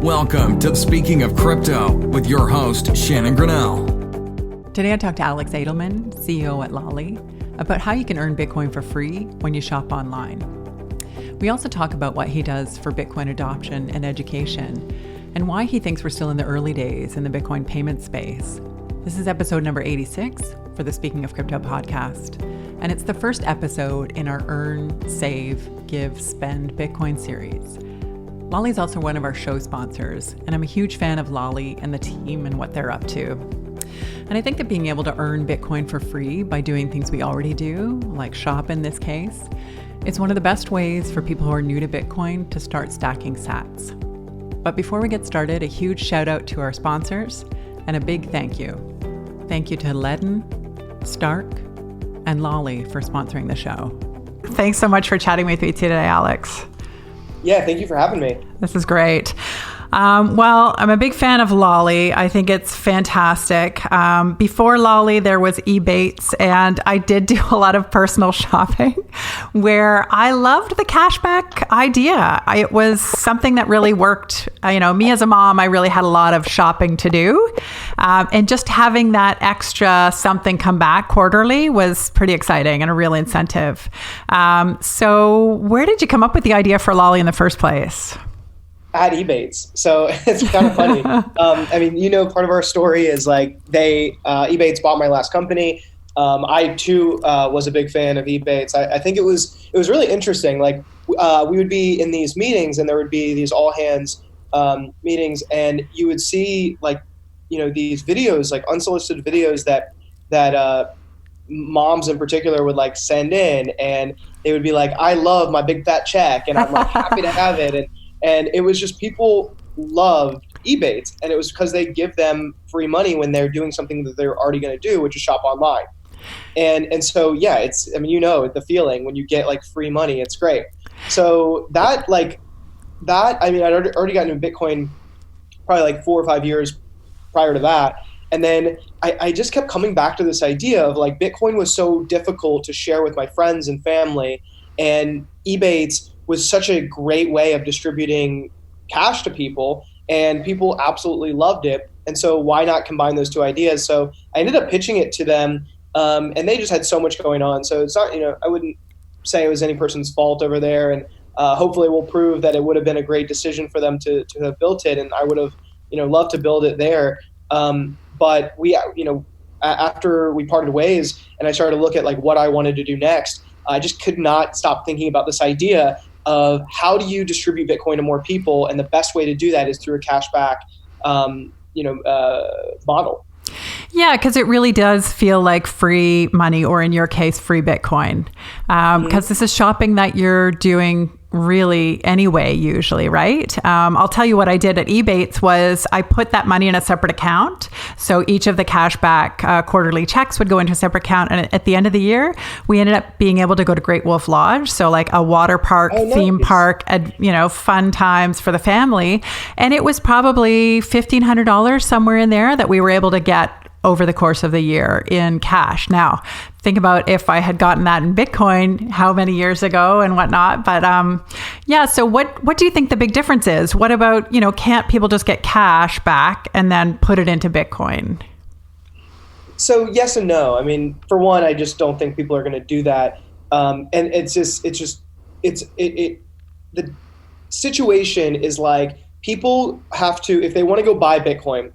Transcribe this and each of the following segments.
Welcome to Speaking of Crypto with your host, Shannon Grinnell. Today I talked to Alex Adelman, CEO at Lolli, about how you can earn Bitcoin for free when you shop online. We also talk about what he does for Bitcoin adoption and education, and why he thinks we're still in the early days in the Bitcoin payment space. This is episode number 86 for the Speaking of Crypto podcast, and it's the first episode in our Earn, Save, Give, Spend Bitcoin series. Lolli is also one of our show sponsors, and I'm a huge fan of Lolli and the team and what they're up to. And I think that being able to earn Bitcoin for free by doing things we already do, like shop in this case, it's one of the best ways for people who are new to Bitcoin to start stacking sats. But before we get started, a huge shout out to our sponsors and a big thank you. Thank you to Ledden, Stark, and Lolli for sponsoring the show. Thanks so much for chatting with me today, Alex. Yeah, thank you for having me. This is great. Well, I'm a big fan of Lolli. I think it's fantastic. Before Lolli, there was Ebates, and I did do a lot of personal shopping where I loved the cashback idea. It was something that really worked. Me as a mom, I really had a lot of shopping to do. And just having that extra something come back quarterly was pretty exciting and a real incentive. So where did you come up with the idea for Lolli in the first place? I had Ebates, so it's kind of funny. Part of our story is like Ebates bought my last company. I too was a big fan of Ebates. I think it was really interesting. Like we would be in these meetings, and there would be these all hands meetings, and you would see these videos, like unsolicited videos that moms in particular would like send in, and they would be like, "I love my big fat check," and I'm like happy to have it. And it was just people loved Ebates, and it was because they give them free money when they're doing something that they're already going to do, which is shop online. And so, yeah, it's, the feeling when you get like free money, it's great. So I'd already gotten into Bitcoin probably like 4 or 5 years prior to that. And then I just kept coming back to this idea of like Bitcoin was so difficult to share with my friends and family, and Ebates was such a great way of distributing cash to people, and people absolutely loved it. And so why not combine those two ideas? So I ended up pitching it to them, and they just had so much going on. So it's not, I wouldn't say it was any person's fault over there. And hopefully we'll prove that it would have been a great decision for them to have built it. And I would have, loved to build it there. But we, after we parted ways and I started to look at like what I wanted to do next, I just could not stop thinking about this idea of how do you distribute Bitcoin to more people, and the best way to do that is through a cashback, model. Yeah, because it really does feel like free money, or in your case, free Bitcoin, because this is shopping that you're doing really anyway, usually, right? I'll tell you what I did at Ebates was I put that money in a separate account. So each of the cashback quarterly checks would go into a separate account. And at the end of the year, we ended up being able to go to Great Wolf Lodge. So like a water park, theme park, fun times for the family. And it was probably $1,500 somewhere in there that we were able to get over the course of the year in cash. Now, think about if I had gotten that in Bitcoin, how many years ago and whatnot. But so what do you think the big difference is? What about, can't people just get cash back and then put it into Bitcoin? So yes and no. For one, I just don't think people are going to do that. And the situation is like people have to, if they want to go buy Bitcoin,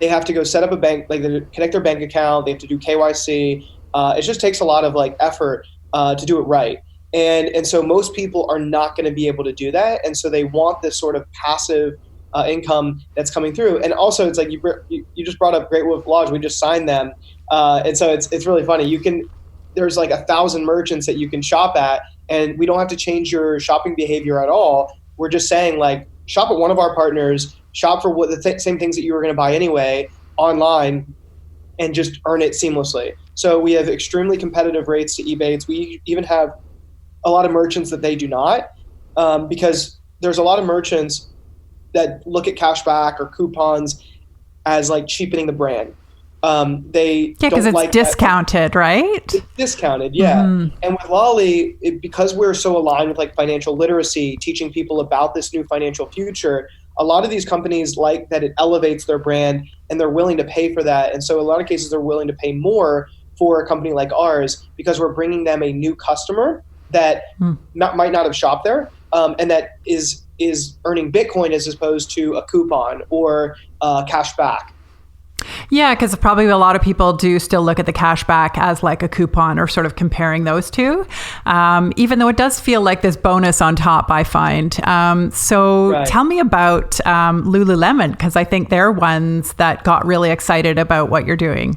they have to go set up a bank, like they connect their bank account. They have to do KYC. It just takes a lot of like effort to do it right. And so most people are not going to be able to do that. And so they want this sort of passive income that's coming through. And also it's like you just brought up Great Wolf Lodge. We just signed them. And so it's really funny. There's like 1,000 merchants that you can shop at, and we don't have to change your shopping behavior at all. We're just saying like shop at one of our partners, shop for what the same things that you were going to buy anyway online, and just earn it seamlessly. So we have extremely competitive rates to Ebates. We even have a lot of merchants that they do not, because there's a lot of merchants that look at cashback or coupons as like cheapening the brand. Because it's discounted, right? It's discounted, yeah. Mm-hmm. And with Lolli, because we're so aligned with like financial literacy, teaching people about this new financial future, a lot of these companies like that it elevates their brand, and they're willing to pay for that. And so in a lot of cases, they're willing to pay more for a company like ours because we're bringing them a new customer that might not have shopped there, and that is earning Bitcoin as opposed to a coupon or cash back. Yeah, because probably a lot of people do still look at the cashback as like a coupon or sort of comparing those two, even though it does feel like this bonus on top, I find. So Tell me about Lululemon, because I think they're ones that got really excited about what you're doing.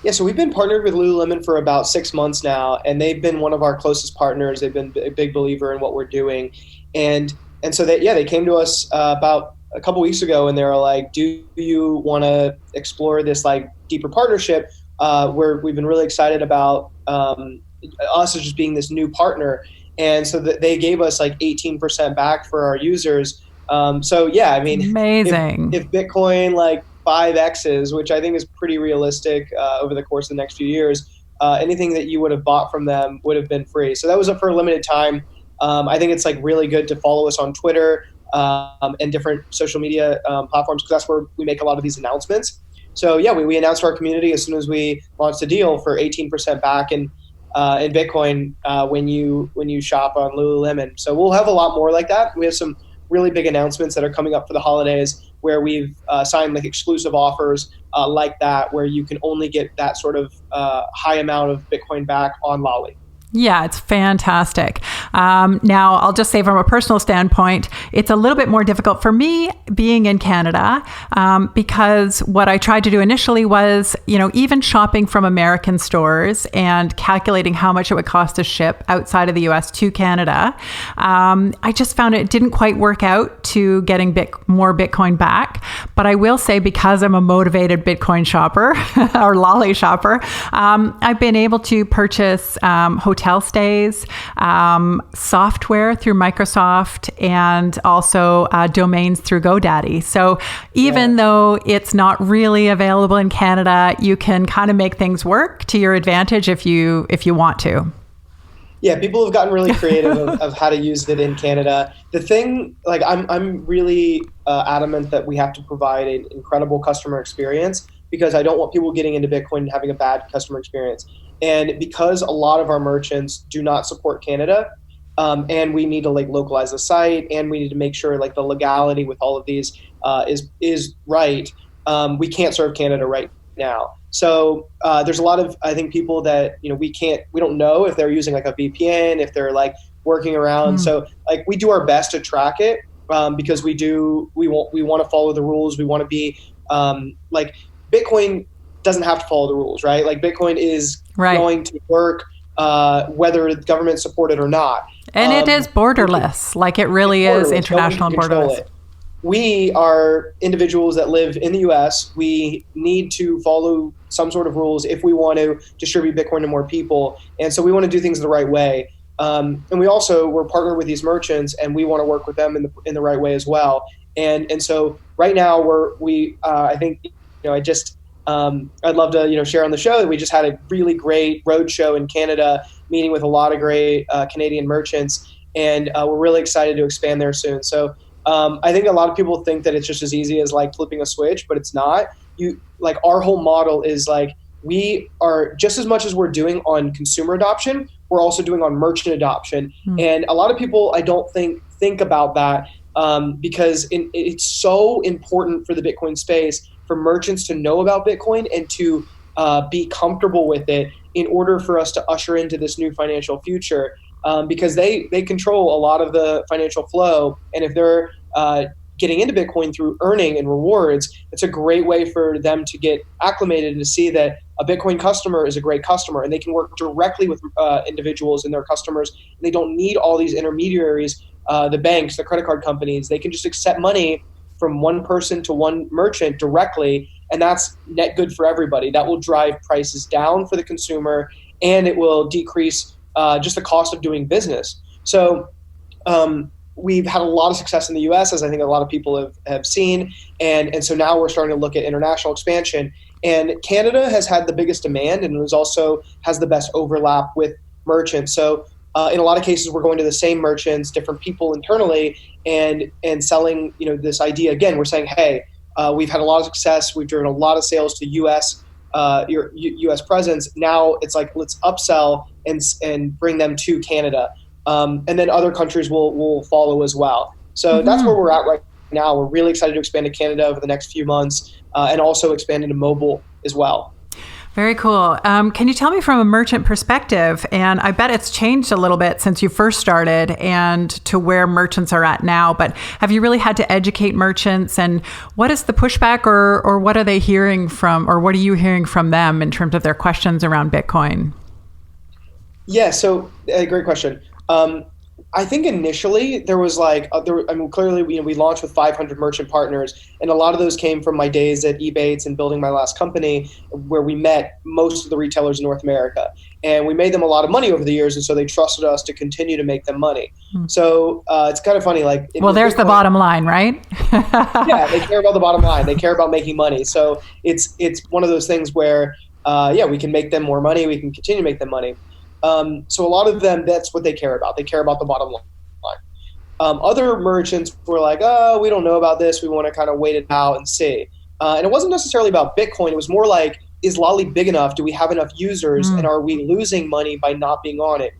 Yeah, so we've been partnered with Lululemon for about 6 months now, and they've been one of our closest partners. They've been a big believer in what we're doing. And so they came to us about a couple weeks ago, and they were like, do you want to explore this like deeper partnership where we've been really excited about us as just being this new partner. And so they gave us like 18% back for our users. Amazing. If Bitcoin like 5Xs, which I think is pretty realistic over the course of the next few years, anything that you would have bought from them would have been free. So that was up for a limited time. I think it's like really good to follow us on Twitter and different social media platforms, because that's where we make a lot of these announcements. So yeah, we announced to our community as soon as we launched a deal for 18% back in Bitcoin when you shop on Lululemon. So we'll have a lot more like that. We have some really big announcements that are coming up for the holidays where we've signed like exclusive offers like that, where you can only get that sort of high amount of Bitcoin back on Lolli. Yeah, it's fantastic. Now, I'll just say from a personal standpoint, it's a little bit more difficult for me being in Canada because what I tried to do initially was, even shopping from American stores and calculating how much it would cost to ship outside of the US to Canada. I just found it didn't quite work out to getting more Bitcoin back. But I will say, because I'm a motivated Bitcoin shopper or Lolli shopper, I've been able to purchase hotel stays, software through Microsoft, and also domains through GoDaddy. So even though it's not really available in Canada, you can kind of make things work to your advantage if you want to. Yeah, people have gotten really creative of how to use it in Canada. The thing, like, I'm really adamant that we have to provide an incredible customer experience, because I don't want people getting into Bitcoin and having a bad customer experience. And because a lot of our merchants do not support Canada, and we need to like localize the site, and we need to make sure like the legality with all of these is right, we can't serve Canada right now. So there's a lot of, I think, people that we don't know if they're using like a VPN, if they're like working around. So like we do our best to track it because we want to follow the rules. We want to be like Bitcoin doesn't have to follow the rules, right? Like Bitcoin is going to work whether the government support it or not. And it is borderless. Like it really is international borderless. We are individuals that live in the US. We need to follow some sort of rules if we want to distribute Bitcoin to more people. And so we want to do things the right way. And we're partnered with these merchants, and we want to work with them in the right way as well. And so right now I think, I'd love to, share on the show that we just had a really great road show in Canada, meeting with a lot of great Canadian merchants, and we're really excited to expand there soon. So I think a lot of people think that it's just as easy as like flipping a switch, but it's not. Our whole model is like, we are just as much as we're doing on consumer adoption, we're also doing on merchant adoption. And a lot of people, I don't think about that because it's so important for the Bitcoin space for merchants to know about Bitcoin and to be comfortable with it in order for us to usher into this new financial future, because they control a lot of the financial flow. And if they're getting into Bitcoin through earning and rewards, it's a great way for them to get acclimated and to see that a Bitcoin customer is a great customer, and they can work directly with individuals and their customers. And they don't need all these intermediaries, the banks, the credit card companies. They can just accept money from one person to one merchant directly, and that's net good for everybody. That will drive prices down for the consumer, and it will decrease just the cost of doing business. So we've had a lot of success in the US, as I think a lot of people have seen, and so now we're starting to look at international expansion. And Canada has had the biggest demand, and it also has the best overlap with merchants. So in a lot of cases, we're going to the same merchants, different people internally, and selling, this idea. Again, we're saying, hey, we've had a lot of success. We've driven a lot of sales to your U.S. presence. Now it's like, let's upsell and bring them to Canada. And then other countries will follow as well. So that's where we're at right now. We're really excited to expand to Canada over the next few months, and also expand into mobile as well. Very cool. Can you tell me from a merchant perspective, and I bet it's changed a little bit since you first started and to where merchants are at now, but have you really had to educate merchants, and what is the pushback, or what are they hearing from, or what are you hearing from them in terms of their questions around Bitcoin? Yeah, so great question. I think initially there was clearly we launched with 500 merchant partners, and a lot of those came from my days at Ebates and building my last company, where we met most of the retailers in North America, and we made them a lot of money over the years, and so they trusted us to continue to make them money. So it's kind of funny, there's the bottom line, right? Yeah, they care about the bottom line. They care about making money. So it's one of those things where we can make them more money. We can continue to make them money. So a lot of them, that's what they care about. They care about the bottom line. Other merchants were like, oh, we don't know about this. We want to kind of wait it out and see. And it wasn't necessarily about Bitcoin. It was more like, is Lolli big enough? Do we have enough users? And are we losing money by not being on it?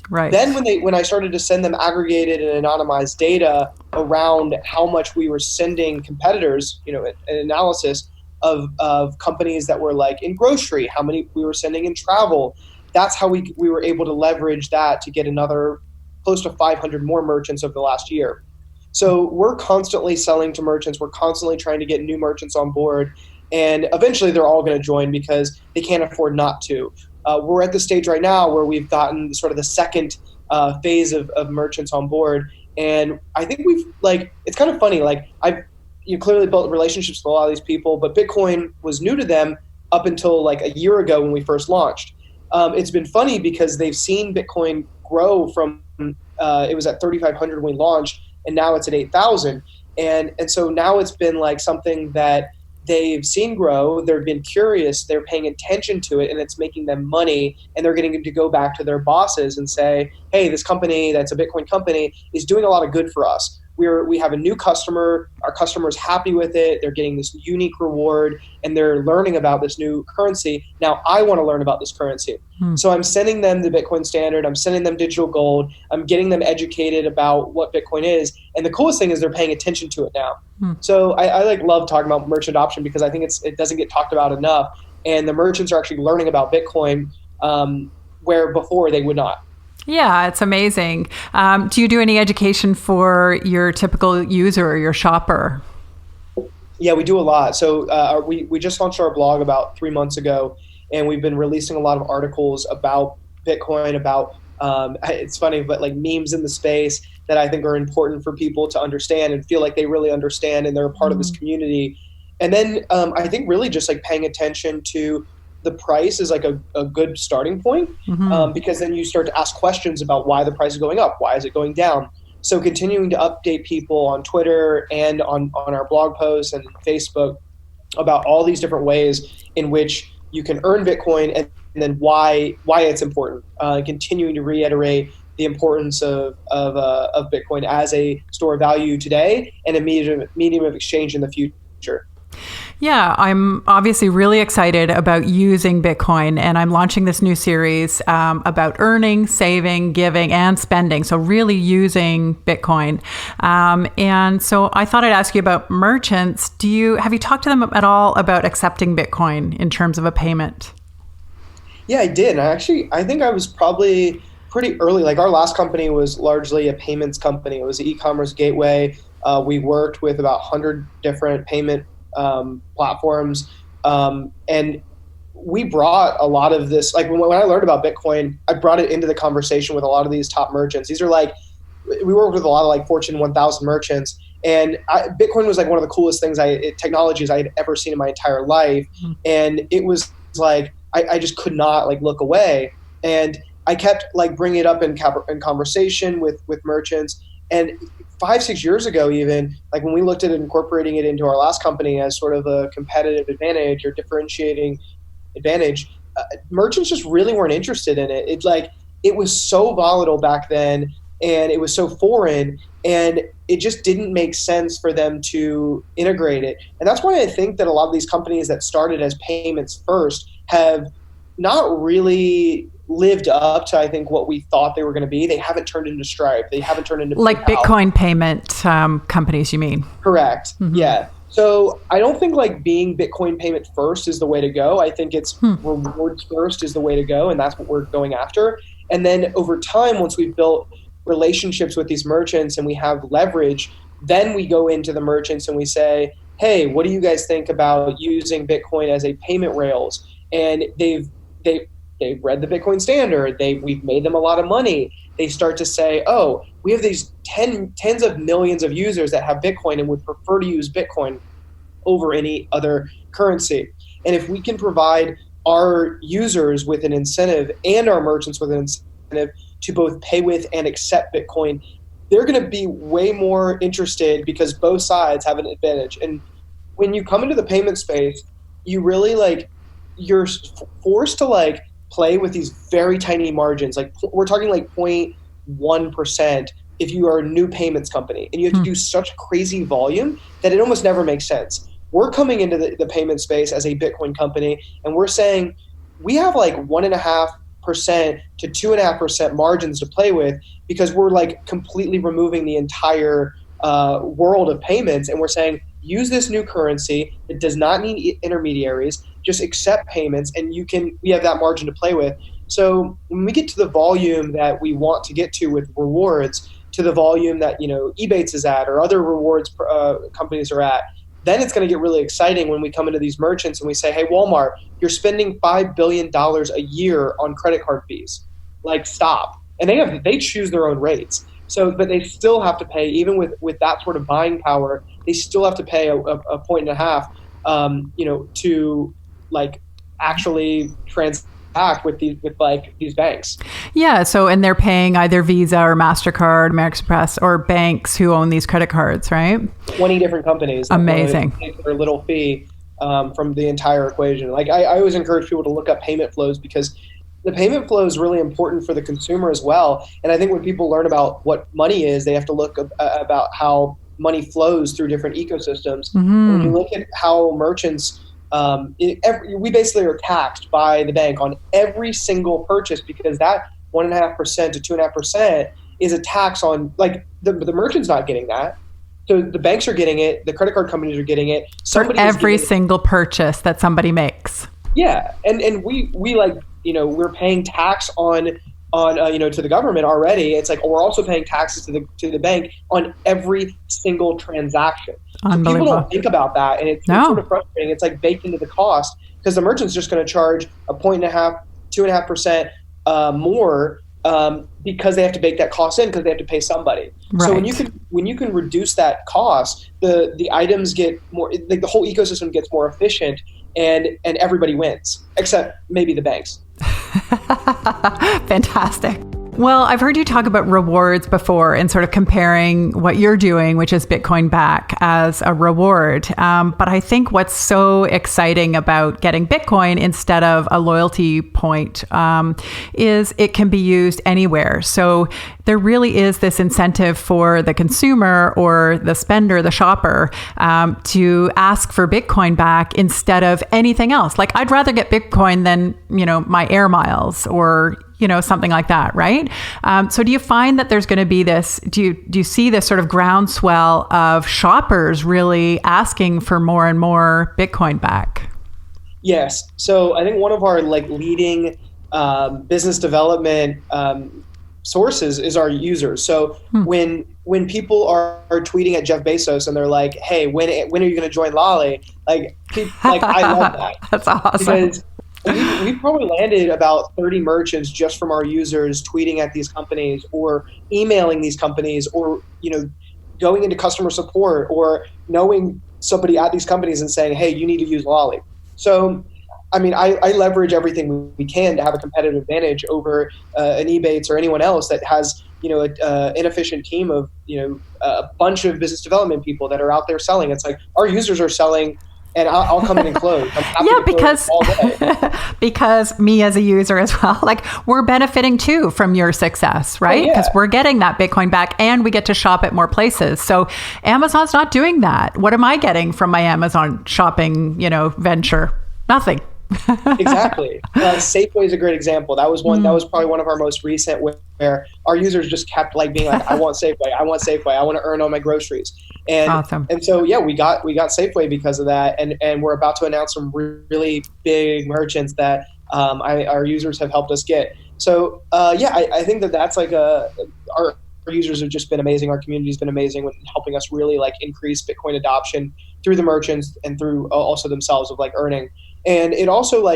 Right. Then when I started to send them aggregated and anonymized data around how much we were sending competitors, an analysis of companies that were like in grocery, how many we were sending in travel, that's how we were able to leverage that to get another close to 500 more merchants over the last year. So we're constantly selling to merchants. We're constantly trying to get new merchants on board. And eventually they're all going to join because they can't afford not to. We're at the stage right now where we've gotten sort of the second phase of merchants on board. And I think it's kind of funny. I've clearly built relationships with a lot of these people, but Bitcoin was new to them up until a year ago when we first launched. It's been funny because they've seen Bitcoin grow from, it was at 3,500 when we launched, and now it's at 8,000. And so now it's been something that they've seen grow. They've been curious. They're paying attention to it, and it's making them money. And they're getting to go back to their bosses and say, hey, this company that's a Bitcoin company is doing a lot of good for us. We have a new customer. Our customer's happy with it. They're getting this unique reward, and they're learning about this new currency. Now I want to learn about this currency. So I'm sending them the Bitcoin Standard. I'm sending them digital gold. I'm getting them educated about what Bitcoin is. And the coolest thing is they're paying attention to it now. So I love talking about merchant adoption because I think it doesn't get talked about enough. And the merchants are actually learning about Bitcoin where before they would not. Yeah, it's amazing. Do you do any education for your typical user or your shopper? Yeah, we do a lot. So we just launched our blog about 3 months ago, and we've been releasing a lot of articles about Bitcoin, about it's funny, but memes in the space that I think are important for people to understand and feel like they really understand and they're a part of this community. And then I think really just paying attention to the price is a good starting point because then you start to ask questions about why the price is going up, why is it going down. So continuing to update people on Twitter and on our blog posts and Facebook about all these different ways in which you can earn Bitcoin and then why it's important. Continuing to reiterate the importance of Bitcoin as a store of value today and a medium of exchange in the future. Yeah, I'm obviously really excited about using Bitcoin, and I'm launching this new series about earning, saving, giving, and spending. So really using Bitcoin. And so I thought I'd ask you about merchants. Have you talked to them at all about accepting Bitcoin in terms of a payment? Yeah, I did. I think I was probably pretty early. Our last company was largely a payments company. It was an e-commerce gateway. We worked with about 100 different payment platforms. And we brought a lot of this, when I learned about Bitcoin, I brought it into the conversation with a lot of these top merchants. These are we worked with a lot of Fortune 1000 merchants, and Bitcoin was one of the coolest technologies I had ever seen in my entire life. And it was I just could not look away. And I kept bringing it up in conversation with merchants. And 5-6 years ago, even when we looked at incorporating it into our last company as sort of a competitive advantage or differentiating advantage, merchants just really weren't interested in it. It's it was so volatile back then, and it was so foreign, and it just didn't make sense for them to integrate it. And that's why I think that a lot of these companies that started as payments first have not really lived up to, I think, what we thought they were going to be. They haven't turned into Stripe. They haven't turned into like PayPal. Bitcoin payment companies, you mean? Correct. Yeah. So I don't think like being Bitcoin payment first is the way to go. I think it's rewards first is the way to go, and that's what we're going after. And then over time, once we've built relationships with these merchants and we have leverage, then we go into the merchants and we say, hey, what do you guys think about using Bitcoin as a payment rails? And they've read the Bitcoin standard. We've made them a lot of money. They start to say, oh, we have these tens of millions of users that have Bitcoin and would prefer to use Bitcoin over any other currency. And if we can provide our users with an incentive and our merchants with an incentive to both pay with and accept Bitcoin, they're going to be way more interested because both sides have an advantage. And when you come into the payment space, you really you're forced to play with these very tiny margins. Like we're talking 0.1% if you are a new payments company, and you have to do such crazy volume that it almost never makes sense. We're coming into the payment space as a Bitcoin company, and we're saying we have 1.5% to 2.5% margins to play with, because we're completely removing the entire world of payments, and we're saying use this new currency. It does not need intermediaries. Just accept payments, and we have that margin to play with. So when we get to the volume that we want to get to with rewards, to the volume that Ebates is at or other rewards companies are at, then it's going to get really exciting when we come into these merchants and we say, hey, Walmart, you're spending $5 billion a year on credit card fees. Stop. And they choose their own rates. So, but they still have to pay, even with that sort of buying power, they still have to pay a 1.5, to actually transact with these banks. Yeah. So, and they're paying either Visa or MasterCard, American Express, or banks who own these credit cards, right? 20 different companies. Amazing. Take their little fee from the entire equation. I always encourage people to look up payment flows, because the payment flow is really important for the consumer as well. And I think when people learn about what money is, they have to look about how money flows through different ecosystems. And when you look at how merchants, we basically are taxed by the bank on every single purchase, because that 1.5% to 2.5% is a tax on, the merchant's not getting that. So the banks are getting it, the credit card companies are getting it. For every single purchase that somebody makes. Yeah, and we we're paying tax on to the government already. It's we're also paying taxes to the bank on every single transaction. So people don't think about that, and it's sort of frustrating. It's baked into the cost, because the merchant's just going to charge 1.5%, 2.5% more because they have to bake that cost in, because they have to pay somebody. Right. So when you can reduce that cost, the items get more, the whole ecosystem gets more efficient, and everybody wins, except maybe the banks. Fantastic. Well, I've heard you talk about rewards before and sort of comparing what you're doing, which is Bitcoin back, as a reward. But I think what's so exciting about getting Bitcoin instead of a loyalty point is it can be used anywhere. So there really is this incentive for the consumer or the spender, the shopper, to ask for Bitcoin back instead of anything else. I'd rather get Bitcoin than, my air miles or, something like that, right? So do you find that there's going to be this, do you see this sort of groundswell of shoppers really asking for more and more Bitcoin back? Yes. So I think one of our leading business development sources is our users. So when people are tweeting at Jeff Bezos and they're like, hey, when are you going to join Lolli? I love that. That's awesome. Because we've probably landed about 30 merchants just from our users tweeting at these companies or emailing these companies, or going into customer support, or knowing somebody at these companies and saying, hey, you need to use Lolli. So I leverage everything we can to have a competitive advantage over an Ebates or anyone else that has an inefficient team of a bunch of business development people that are out there selling. It's our users are selling and I'll come in and close. I'm happy Yeah, to close because all day. because me as a user as well, like we're benefiting too from your success, right? Because we're getting that Bitcoin back and we get to shop at more places. So Amazon's not doing that. What am I getting from my Amazon shopping, venture? Nothing. Exactly. Safeway is a great example. That was that was probably one of our most recent where our users just kept being like, I want Safeway, I want Safeway, I want to earn on my groceries. And awesome. And so we got Safeway because of that, and we're about to announce some really big merchants that our users have helped us get. So I think that's our users have just been amazing. Our community has been amazing with helping us really increase Bitcoin adoption through the merchants and through also themselves of earning. And it also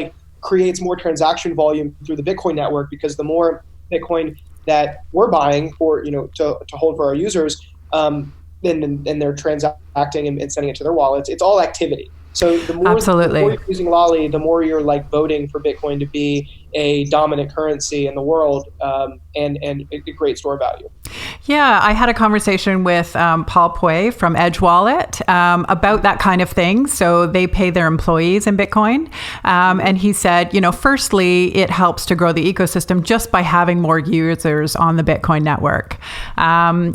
creates more transaction volume through the Bitcoin network, because the more Bitcoin that we're buying for to hold for our users, and they're transacting and sending it to their wallets, it's all activity. So the more you're using Lolli, the more you're voting for Bitcoin to be a dominant currency in the world, and a great store value. Yeah, I had a conversation with Paul Pui from Edge Wallet about that kind of thing. So they pay their employees in Bitcoin. And he said, firstly, it helps to grow the ecosystem just by having more users on the Bitcoin network. And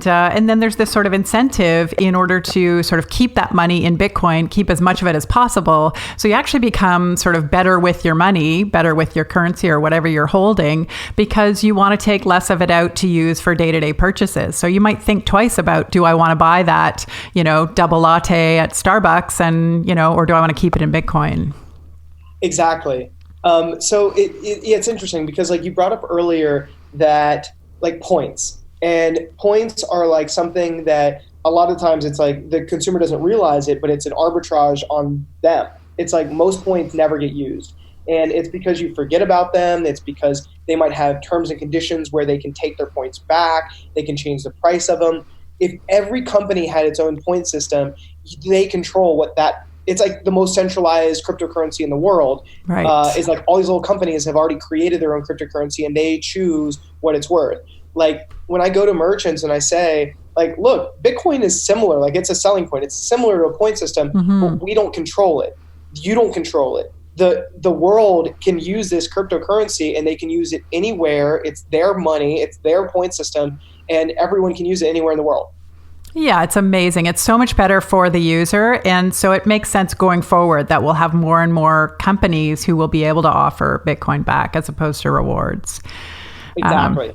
then there's this sort of incentive in order to sort of keep that money in Bitcoin, keep as much of it as possible. So you actually become sort of better with your money, better with your currency or whatever you're holding, because you want to take less of it out to use for day-to-day purchases. So you might think twice about, do I want to buy that, double latte at Starbucks and, or do I want to keep it in Bitcoin? Exactly. So it's interesting because you brought up earlier that points, and points are something that a lot of times it's the consumer doesn't realize it, but it's an arbitrage on them. It's most points never get used. And it's because you forget about them. It's because they might have terms and conditions where they can take their points back. They can change the price of them. If every company had its own point system, they control it's the most centralized cryptocurrency in the world. Right. Is all these little companies have already created their own cryptocurrency and they choose what it's worth. When I go to merchants and I say, look, Bitcoin is similar. It's a selling point. It's similar to a point system, but we don't control it. You don't control it. The world can use this cryptocurrency and they can use it anywhere. It's their money, it's their point system, and everyone can use it anywhere in the world. Yeah, it's amazing. It's so much better for the user. And so it makes sense going forward that we'll have more and more companies who will be able to offer Bitcoin back as opposed to rewards. Exactly.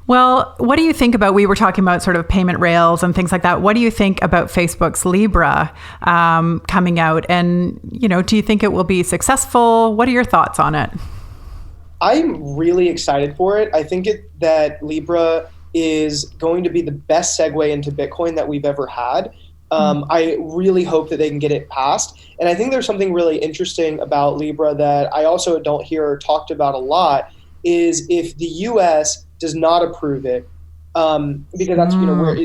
Well, what do you think about, we were talking about sort of payment rails and things like that. What do you think about Facebook's Libra coming out? And, do you think it will be successful? What are your thoughts on it? I'm really excited for it. I think that Libra is going to be the best segue into Bitcoin that we've ever had. I really hope that they can get it passed. And I think there's something really interesting about Libra that I also don't hear talked about a lot, is if the U.S. does not approve it, because that's where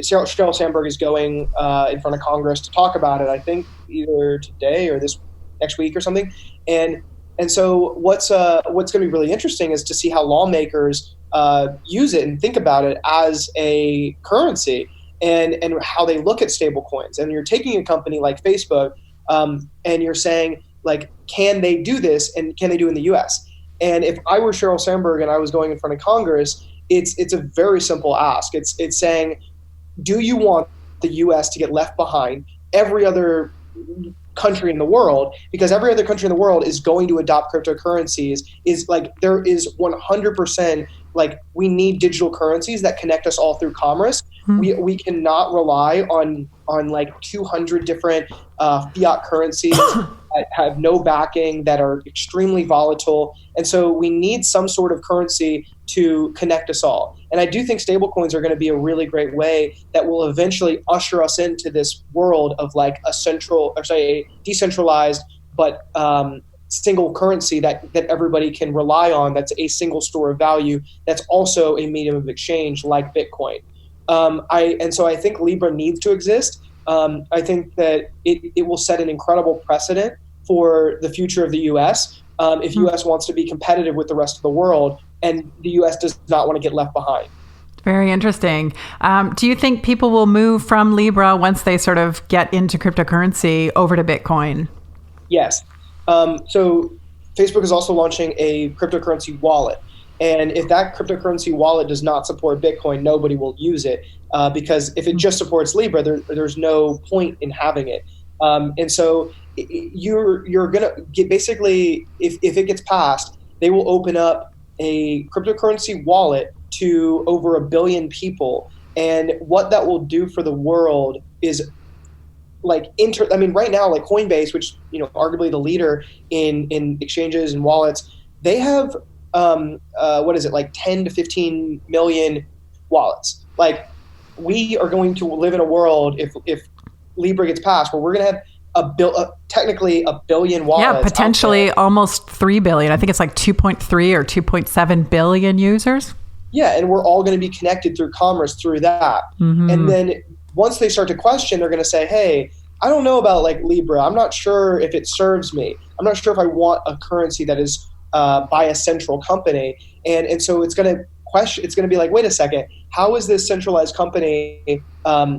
Sheryl Sandberg is going in front of Congress to talk about it. I think either today or this next week or something. And so what's going to be really interesting is to see how lawmakers use it and think about it as a currency, and how they look at stable coins. And you're taking a company like Facebook, and you're saying can they do this, and can they do it in the U.S.? And if I were Sheryl Sandberg and I was going in front of Congress, it's a very simple ask. It's saying, do you want the U.S. to get left behind every other country in the world? Because every other country in the world is going to adopt cryptocurrencies. There is 100% we need digital currencies that connect us all through commerce. We cannot rely on 200 different fiat currencies that have no backing, that are extremely volatile. And so we need some sort of currency to connect us all. And I do think stablecoins are going to be a really great way that will eventually usher us into this world of a decentralized but single currency that everybody can rely on, that's a single store of value, that's also a medium of exchange like Bitcoin. So I think Libra needs to exist. I think that it will set an incredible precedent for the future of the U.S. If U.S. wants to be competitive with the rest of the world, and the U.S. does not want to get left behind. Very interesting. Do you think people will move from Libra once they sort of get into cryptocurrency over to Bitcoin? Yes. So Facebook is also launching a cryptocurrency wallet. And if that cryptocurrency wallet does not support Bitcoin, nobody will use it because if it just supports Libra, there's no point in having it. And so you're going to get basically, if it gets passed, they will open up a cryptocurrency wallet to over 1 billion people. And what that will do for the world is right now, like Coinbase, which, arguably the leader in exchanges and wallets, they have, 10 to 15 million wallets. Like, we are going to live in a world, if Libra gets passed, where we're going to have technically 1 billion wallets. Yeah, potentially almost 3 billion. I think it's like 2.3 or 2.7 billion users. Yeah, and we're all going to be connected through commerce through that. Mm-hmm. And then once they start to question, they're going to say, hey, I don't know about like Libra. I'm not sure if it serves me. I'm not sure if I want a currency that is by a central company. And so it's going to question, it's going to be like, wait a second, how is this centralized company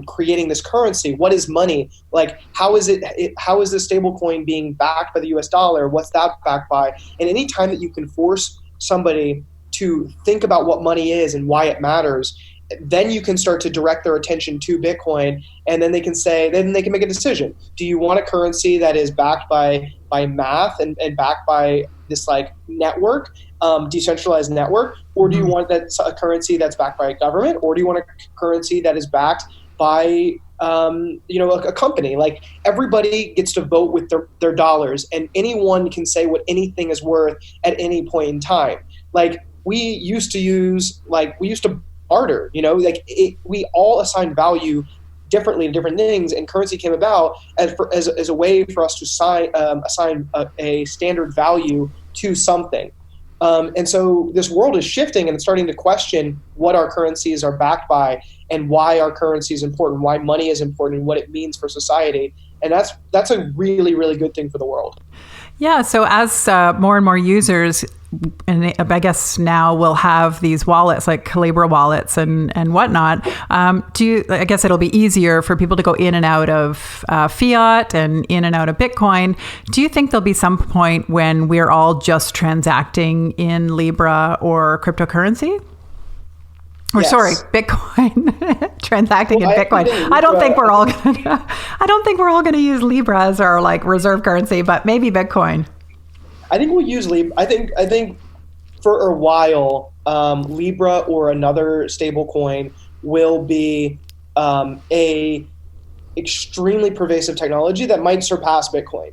creating this currency? What is money? Like, how is this stable coin being backed by the US dollar? What's that backed by? And any time that you can force somebody to think about what money is and why it matters, then you can start to direct their attention to Bitcoin, and then they can make a decision. Do you want a currency that is backed by math and backed by this like network, decentralized network, or do you want a currency that's backed by a government, or do you want a currency that is backed by a company? Like, everybody gets to vote with their dollars, and anyone can say what anything is worth at any point in time. Like, we used to barter, we all assign value differently to different things, and currency came about as a way for us to assign a standard value to something. And so this world is shifting, and it's starting to question what our currencies are backed by and why our currency is important, why money is important, and what it means for society. And that's a really, really good thing for the world. Yeah. So as more and more users, and I guess now we'll have these wallets like Calibra wallets and whatnot. I guess it'll be easier for people to go in and out of fiat and in and out of Bitcoin. Do you think there'll be some point when we're all just transacting in Libra or cryptocurrency? Or yes. Sorry, Bitcoin. Transacting in Bitcoin. I don't think we're all going to use Libra as our like reserve currency, but maybe Bitcoin. I think we'll use Libra. I think for a while, Libra or another stable coin will be a extremely pervasive technology that might surpass Bitcoin.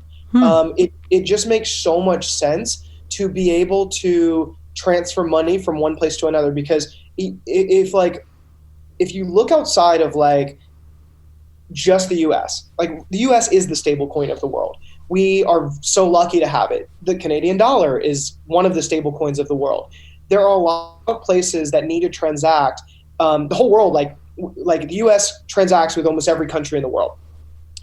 It just makes so much sense to be able to transfer money from one place to another, because if you look outside of like just the US, like the US is the stable coin of the world. We are so lucky to have it. The Canadian dollar is one of the stable coins of the world. There are a lot of places that need to transact. The whole world, like the US transacts with almost every country in the world.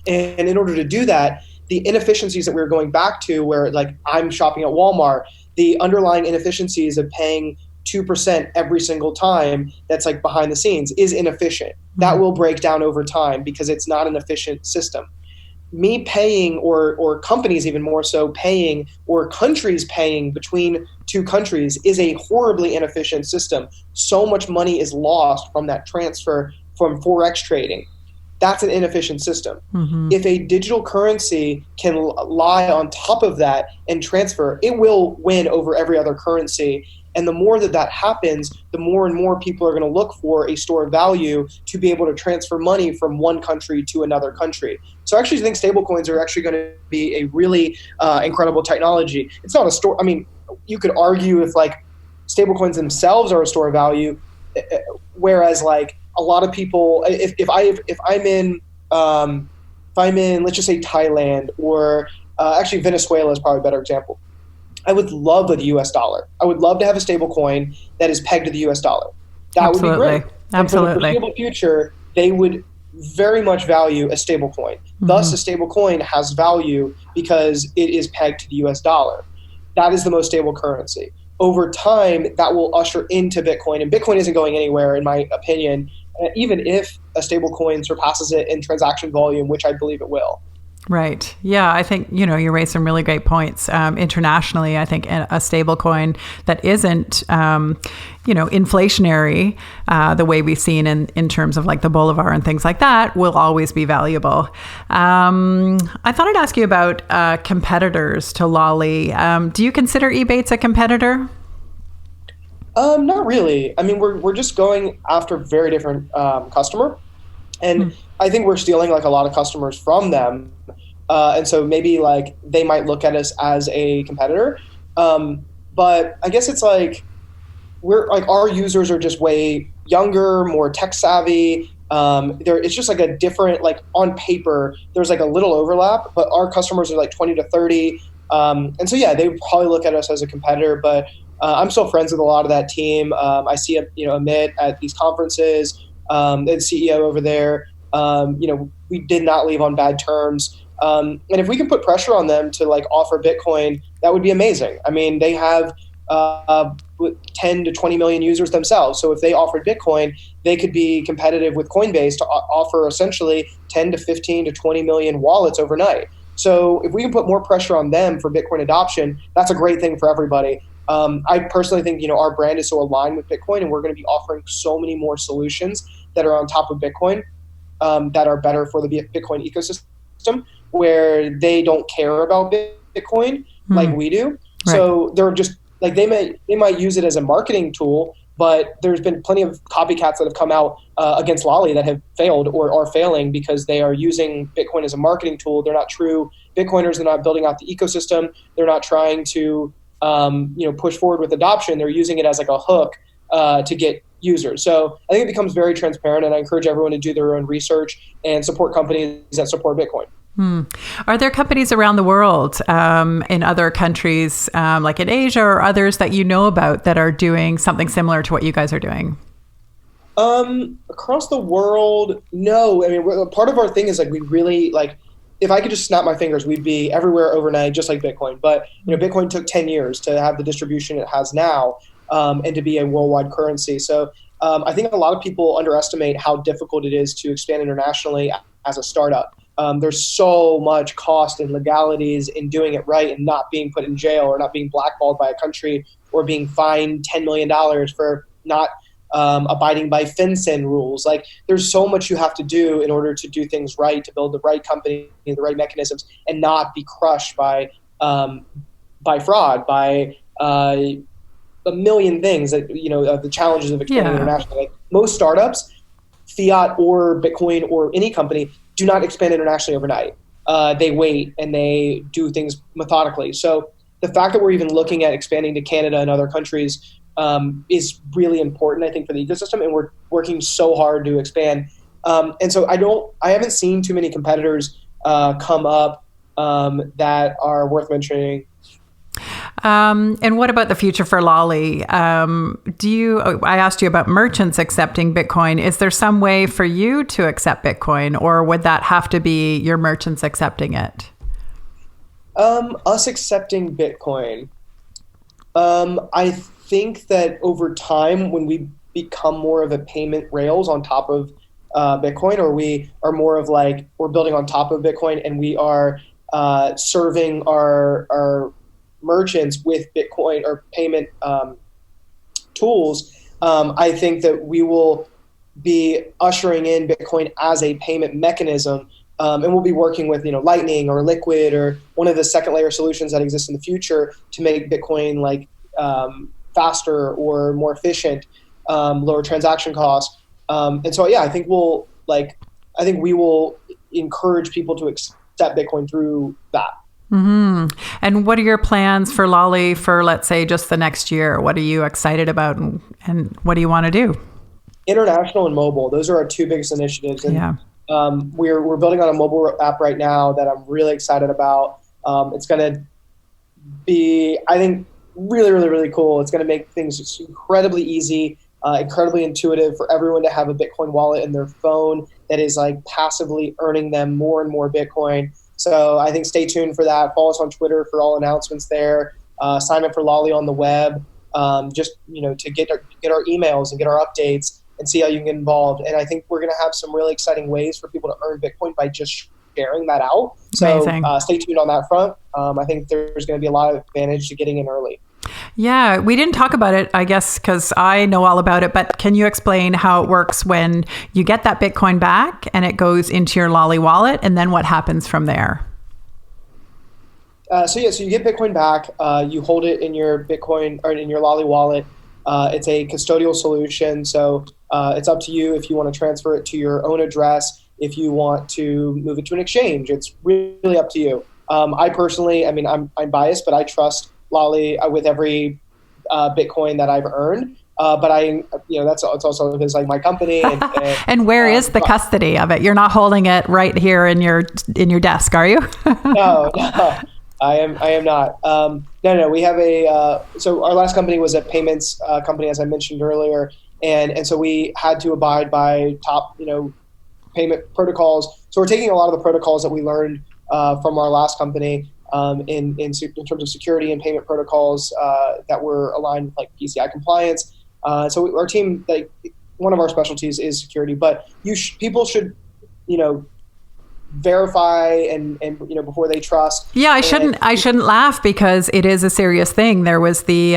And in order to do that, the inefficiencies that we were going back to, where like I'm shopping at Walmart, the underlying inefficiencies of paying 2% every single time that's like behind the scenes is inefficient. That will break down over time because it's not an efficient system. Me paying, or companies even more so paying, or countries paying between two countries is a horribly inefficient system. So much money is lost from that transfer from Forex trading. That's an inefficient system. Mm-hmm. If a digital currency can lie on top of that and transfer, it will win over every other currency. And the more that happens, the more and more people are going to look for a store of value to be able to transfer money from one country to another country. So I actually think stablecoins are actually going to be a really incredible technology. It's not a store. I mean, you could argue if like stablecoins themselves are a store of value, whereas like a lot of people, if I'm in let's just say Thailand, or actually Venezuela is probably a better example. I would love the US dollar. I would love to have a stable coin that is pegged to the US dollar. That would be great. Absolutely. And for the foreseeable future, they would very much value a stable coin. Mm-hmm. Thus, a stable coin has value because it is pegged to the US dollar. That is the most stable currency. over time, that will usher into Bitcoin. And Bitcoin isn't going anywhere, in my opinion, even if a stable coin surpasses it in transaction volume, which I believe it will. Right. Yeah, I think, you raised some really great points. Internationally, I think a stable coin that isn't, inflationary, the way we've seen in terms of like the Bolivar and things like that, will always be valuable. I thought I'd ask you about competitors to Lolli. Do you consider Ebates a competitor? Not really. I mean, we're just going after very different customer. And I think we're stealing like a lot of customers from them. And so maybe like they might look at us as a competitor. But I guess it's like we're like our users are just way younger, more tech savvy. It's just like a different, like on paper, there's like a little overlap, but our customers are like 20 to 30. And so, yeah, they would probably look at us as a competitor, but I'm still friends with a lot of that team. I see, Amit at these conferences, the CEO over there. We did not leave on bad terms. And if we can put pressure on them to like offer Bitcoin, that would be amazing. I mean, they have 10 to 20 million users themselves. So if they offered Bitcoin, they could be competitive with Coinbase to offer essentially 10 to 15 to 20 million wallets overnight. So if we can put more pressure on them for Bitcoin adoption, that's a great thing for everybody. I personally think, our brand is so aligned with Bitcoin, and we're going to be offering so many more solutions that are on top of Bitcoin that are better for the Bitcoin ecosystem, where they don't care about Bitcoin like we do. Right. So they're just like they might use it as a marketing tool, but there's been plenty of copycats that have come out against Lolli that have failed or are failing because they are using Bitcoin as a marketing tool. They're not true Bitcoiners. They're not building out the ecosystem. They're not trying to push forward with adoption. They're using it as like a hook to get users. So I think it becomes very transparent, and I encourage everyone to do their own research and support companies that support Bitcoin. Are there companies around the world, in other countries, like in Asia or others that you know about that are doing something similar to what you guys are doing? Across the world, no. I mean, part of our thing is like we really like. If I could just snap my fingers, we'd be everywhere overnight, just like Bitcoin. But Bitcoin took 10 years to have the distribution it has now, and to be a worldwide currency. So I think a lot of people underestimate how difficult it is to expand internationally as a startup. There's so much cost and legalities in doing it right and not being put in jail or not being blackballed by a country or being fined $10 million for not abiding by FinCEN rules. Like there's so much you have to do in order to do things right, to build the right company, the right mechanisms, and not be crushed by fraud, by a million things that, the challenges of expanding internationally. Like most startups, fiat or Bitcoin or any company, do not expand internationally overnight. They wait and they do things methodically. So the fact that we're even looking at expanding to Canada and other countries is really important, I think, for the ecosystem, and we're working so hard to expand. And so I haven't seen too many competitors come up that are worth mentioning. And what about the future for Lolli? I asked you about merchants accepting Bitcoin. Is there some way for you to accept Bitcoin, or would that have to be your merchants accepting it? Us accepting Bitcoin. I think that over time, when we become more of a payment rails on top of Bitcoin, or we are more of like we're building on top of Bitcoin and we are serving our merchants with Bitcoin or payment tools, I think that we will be ushering in Bitcoin as a payment mechanism, and we'll be working with Lightning or Liquid or one of the second layer solutions that exist in the future to make Bitcoin like faster or more efficient, lower transaction costs. And so, I think we will encourage people to accept Bitcoin through that. Mm-hmm. And what are your plans for Lolli for, let's say, just the next year? What are you excited about, and what do you want to do? International and mobile. Those are our two biggest initiatives. And we're building on a mobile app right now that I'm really excited about. It's going to be, I think, really, really, really cool. It's going to make things incredibly easy, incredibly intuitive for everyone to have a Bitcoin wallet in their phone that is like passively earning them more and more Bitcoin. So I think stay tuned for that. Follow us on Twitter for all announcements there. Sign up for Lolli on the web. just, to get our emails and get our updates and see how you can get involved. And I think we're going to have some really exciting ways for people to earn Bitcoin by just sharing that out. So stay tuned on that front. I think there's going to be a lot of advantage to getting in early. Yeah, we didn't talk about it, I guess, because I know all about it, but can you explain how it works when you get that Bitcoin back and it goes into your Lolli wallet, and then what happens from there? So you get Bitcoin back, you hold it in your Bitcoin or in your Lolli wallet. It's a custodial solution, so it's up to you if you want to transfer it to your own address, if you want to move it to an exchange. It's really up to you. I personally, I'm biased, but I trust Lolli with every Bitcoin that I've earned. But it's also because like my company. And where is the custody of it? You're not holding it right here in your desk, are you? No, I am not. No. We have so our last company was a payments company, as I mentioned earlier, and so we had to abide by top payment protocols. So we're taking a lot of the protocols that we learned from our last company in terms of security and payment protocols that were aligned with like PCI compliance. So our team, like one of our specialties is security, but people should verify and before they trust. Yeah, I shouldn't laugh because it is a serious thing. There was the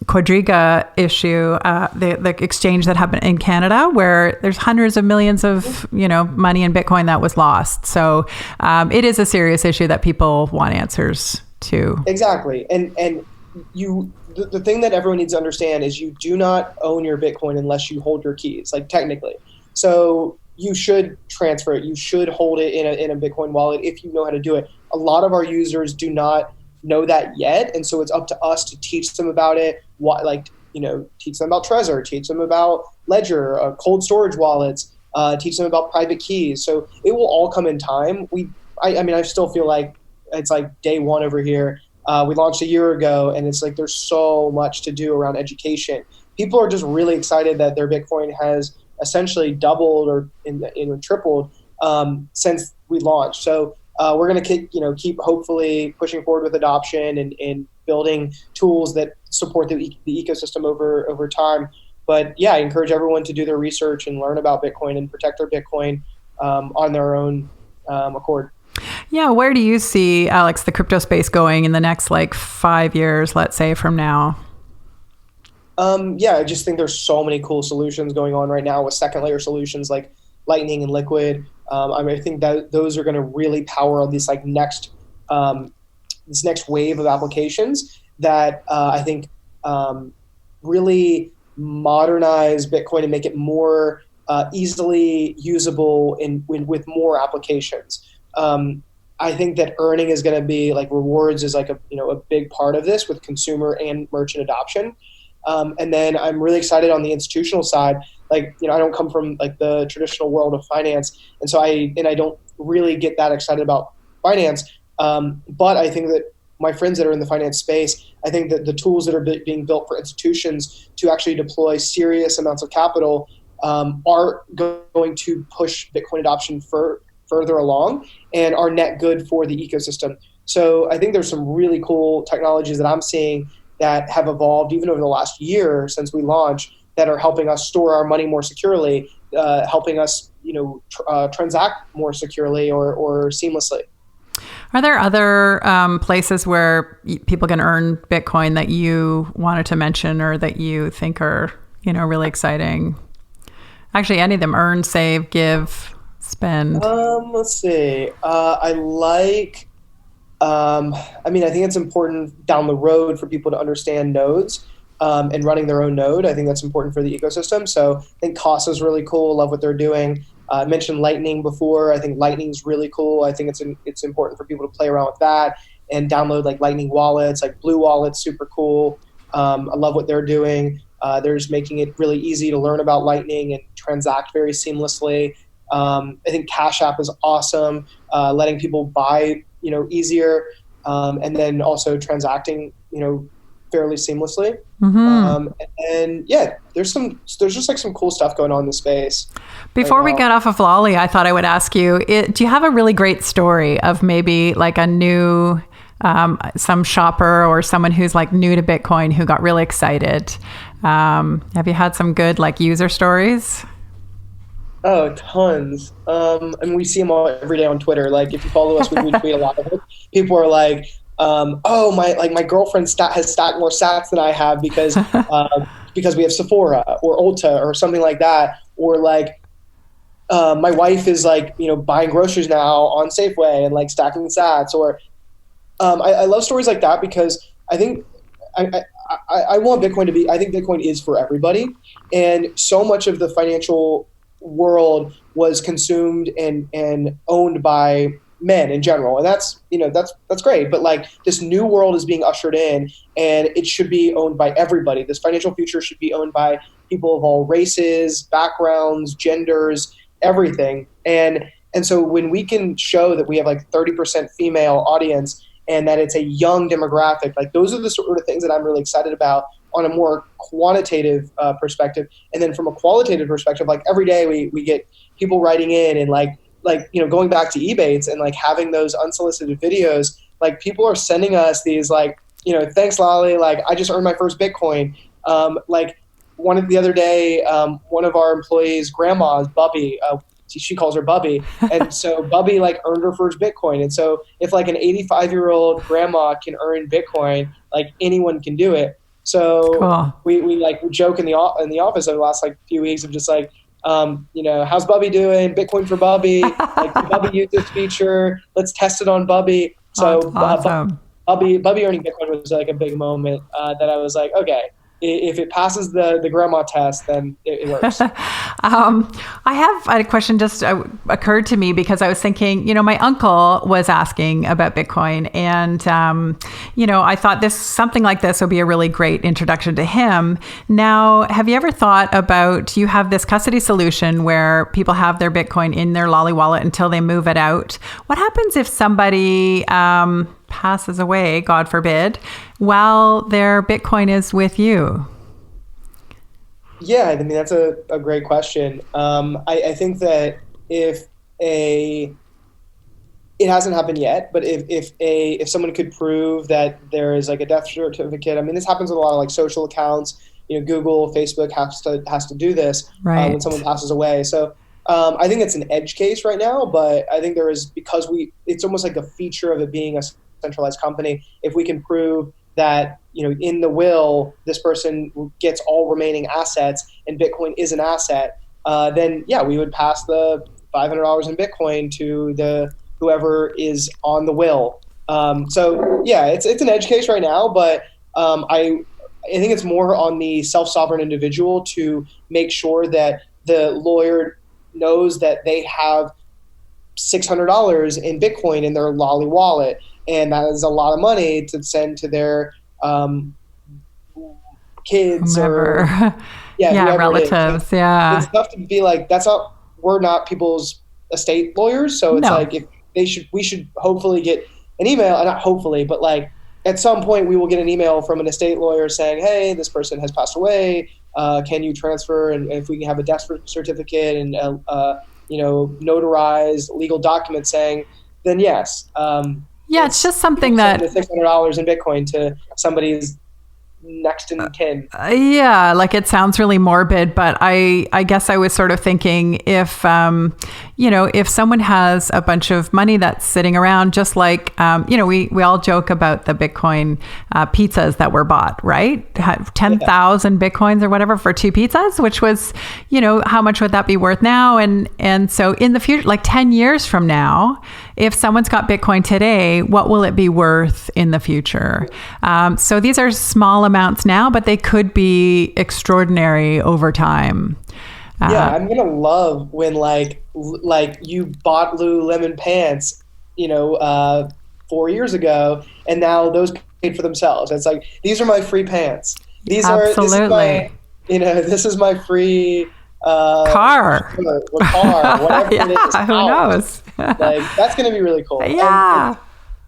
Quadriga issue, the exchange that happened in Canada, where there's hundreds of millions of money in Bitcoin that was lost. So it is a serious issue that people want answers to. Exactly, and the thing that everyone needs to understand is you do not own your Bitcoin unless you hold your keys, like technically. So you should transfer it. You should hold it in a Bitcoin wallet if you know how to do it. A lot of our users do not know that yet, and so it's up to us to teach them about it. Teach them about Trezor, teach them about Ledger, cold storage wallets, teach them about private keys. So it will all come in time. I still feel like it's like day one over here. We launched a year ago, and it's like there's so much to do around education. People are just really excited that their Bitcoin has essentially doubled or tripled since we launched. So we're going to keep hopefully pushing forward with adoption and building tools that support the ecosystem over time. But yeah, I encourage everyone to do their research and learn about Bitcoin and protect their Bitcoin on their own accord. Yeah, where do you see, Alex, the crypto space going in the next 5 years, let's say, from now? I just think there's so many cool solutions going on right now with second layer solutions like Lightning and Liquid. I think that those are going to really power this next wave of applications that I think really modernize Bitcoin and make it more easily usable with more applications. I think that earning is going to be rewards is a big part of this with consumer and merchant adoption. And then I'm really excited on the institutional side. I don't come from the traditional world of finance, and so I don't really get that excited about finance. But I think that my friends that are in the finance space, I think that the tools that are being built for institutions to actually deploy serious amounts of capital are going to push Bitcoin adoption further along and are net good for the ecosystem. So I think there's some really cool technologies that I'm seeing that have evolved even over the last year since we launched that are helping us store our money more securely, helping us, transact more securely or seamlessly. Are there other places where people can earn Bitcoin that you wanted to mention or that you think are, really exciting? Actually, any of them: earn, save, give, spend. Let's see. I think it's important down the road for people to understand nodes and running their own node. I think that's important for the ecosystem. So I think Casa is really cool. Love what they're doing. I mentioned Lightning before. I think Lightning is really cool. I think it's important for people to play around with that and download Lightning wallets, Blue Wallet's super cool. I love what they're doing. They're just making it really easy to learn about Lightning and transact very seamlessly. I think Cash App is awesome, letting people buy easier, and then also transacting, fairly seamlessly. Mm-hmm. And yeah, there's just some cool stuff going on in the space. Before we get off of Lolli, I thought I would ask you, do you have a really great story of maybe a new some shopper or someone who's like new to Bitcoin who got really excited. Have you had some good like user stories? Oh, tons. And we see them all every day on Twitter. Like if you follow us, we retweet a lot of it. People are like, oh, my girlfriend has stacked more sats than I have because we have Sephora or Ulta or something like that. Or like, my wife is like, buying groceries now on Safeway and like stacking sats. Or I love stories like that because I think I want Bitcoin to be, I think Bitcoin is for everybody. And so much of the financial world was consumed and owned by men in general. And that's great. But like this new world is being ushered in and it should be owned by everybody. This financial future should be owned by people of all races, backgrounds, genders, everything. And so when we can show that we have like 30% female audience and that it's a young demographic, like those are the sort of things that I'm really excited about on a more quantitative perspective. And then from a qualitative perspective, like every day we get people writing in and like going back to Ebates and like having those unsolicited videos, like people are sending us these like, thanks Lolli, like I just earned my first Bitcoin. Like the other day, one of our employees' grandma's Bubby, she calls her Bubby. And so Bubby like earned her first Bitcoin. And so if like an 85-year-old grandma can earn Bitcoin, like anyone can do it. So cool. we joke in the office over the last like few weeks of just like, how's Bubby doing? Bitcoin for Bubby. Like, did Bubby use this feature? Let's test it on Bubby. So awesome. Bubby earning Bitcoin was like a big moment that I was like, okay, if it passes the grandma test, then it works. I had a question just occurred to me because I was thinking, my uncle was asking about Bitcoin and, I thought something like this would be a really great introduction to him. Now, have you ever thought about, you have this custody solution where people have their Bitcoin in their Lolli wallet until they move it out. What happens if somebody passes away, God forbid, while their Bitcoin is with you? Yeah, I mean, that's a great question. I think that it hasn't happened yet, but if someone could prove that there is like a death certificate, I mean, this happens with a lot of like social accounts, Google, Facebook has to do this right. When someone passes away. So I think it's an edge case right now, but I think there is, because it's almost like a feature of it being a centralized company. If we can prove that, in the will, this person gets all remaining assets and Bitcoin is an asset, then yeah, we would pass the $500 in Bitcoin to whoever is on the will. So yeah, it's an edge case right now, but I think it's more on the self-sovereign individual to make sure that the lawyer knows that they have $600 in Bitcoin in their Lolli wallet. And that is a lot of money to send to their kids or relatives. It's tough to be like, we're not people's estate lawyers. So it's like, we should hopefully get an email, not hopefully, but like at some point we will get an email from an estate lawyer saying, hey, this person has passed away. Can you transfer? And if we can have a death certificate and, notarized legal document saying, then yes. Yeah, it's just something that $600 in Bitcoin to somebody's next in kin. Yeah, like it sounds really morbid, but I guess I was sort of thinking if someone has a bunch of money that's sitting around, just like we all joke about the Bitcoin pizzas that were bought, right? 10,000 Bitcoins or whatever for 2 pizzas, which was, how much would that be worth now? And so in the future, like 10 years from now, if someone's got Bitcoin today, what will it be worth in the future? So these are small amounts now, but they could be extraordinary over time. Yeah, I'm gonna love when like you bought Lululemon pants, 4 years ago, and now those paid for themselves. It's like, these are my free pants. Absolutely. This is my free car, whatever it is. Who knows? Like, that's gonna be really cool. Yeah. And